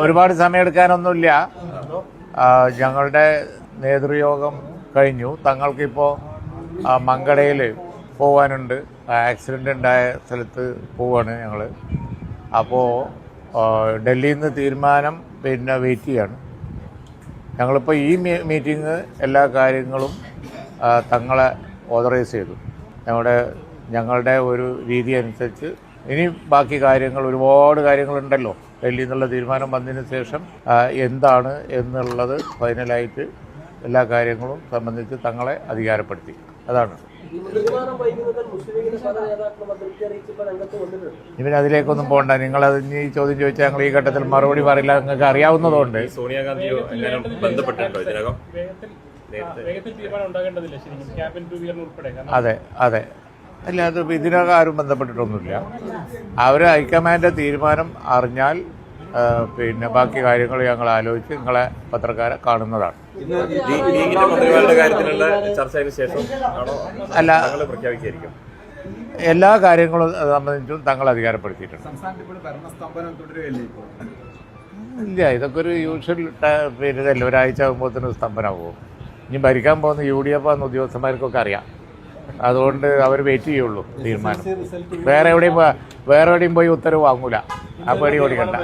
ഒരുപാട് സമയമെടുക്കാനൊന്നുമില്ല. ഞങ്ങളുടെ നേതൃയോഗം കഴിഞ്ഞു. തങ്ങൾക്കിപ്പോൾ മങ്കടയിൽ പോകാനുണ്ട്. ആക്സിഡൻ്റ് ഉണ്ടായ സ്ഥലത്ത് പോവാണ് ഞങ്ങൾ. അപ്പോൾ ഡൽഹിയിൽ നിന്ന് തീരുമാനം വെയിറ്റ് ചെയ്യാണ്. ഞങ്ങളിപ്പോൾ ഈ മീറ്റിംഗ് എല്ലാ കാര്യങ്ങളും തങ്ങളെ ഓതറൈസ് ചെയ്തു. ഞങ്ങളുടെ ഒരു രീതി അനുസരിച്ച് ഇനി ബാക്കി കാര്യങ്ങൾ ഒരുപാട് കാര്യങ്ങളുണ്ടല്ലോ. ഡൽഹിയിൽ നിന്നുള്ള തീരുമാനം വന്നതിന് ശേഷം എന്താണ് എന്നുള്ളത് ഫൈനലായിട്ട് എല്ലാ കാര്യങ്ങളും സംബന്ധിച്ച് തങ്ങളെ അധികാരപ്പെടുത്തി. അതാണ്. അതിലേക്കൊന്നും പോകണ്ട. നിങ്ങളത് ഈ ചോദ്യം ചോദിച്ചാൽ ഞങ്ങൾ ഈ ഘട്ടത്തിൽ മറുപടി പറയില്ല. നിങ്ങൾക്ക് അറിയാവുന്നതുകൊണ്ട്. സോണിയാഗാന്ധിയോ ബന്ധപ്പെട്ടിട്ടുണ്ടോ ഇതിനകം? അതെ അതെ. അല്ലാതെ ഇതിനകം ആരും ബന്ധപ്പെട്ടിട്ടൊന്നുമില്ല. അവർ ഹൈക്കമാൻഡ് തീരുമാനം അറിഞ്ഞാൽ ബാക്കി കാര്യങ്ങൾ ഞങ്ങൾ ആലോചിച്ച് നിങ്ങളെ പത്രക്കാരെ കാണുന്നതാണ്. അല്ല, എല്ലാ കാര്യങ്ങളും സംബന്ധിച്ചും തങ്ങൾ അധികാരപ്പെടുത്തിയിട്ടുണ്ട്. ഇല്ല, ഇതൊക്കെ ഒരു യൂഷ്വൽ പീരീഡല്ലേ. ഒരാഴ്ച ആകുമ്പോഴത്തേനും സ്തംഭനമാകും. ഇനി ഭരിക്കാൻ പോകുന്ന UDF ആണെന്ന് ഉദ്യോഗസ്ഥന്മാർക്കൊക്കെ അറിയാം. അതുകൊണ്ട് അവർ വെയിറ്റ് ചെയ്യുള്ളൂ തീരുമാനം. വേറെ എവിടെയും പോയി ഉത്തരവ് വാങ്ങൂല. ആ പേടി ഓടിക്കണ്ട.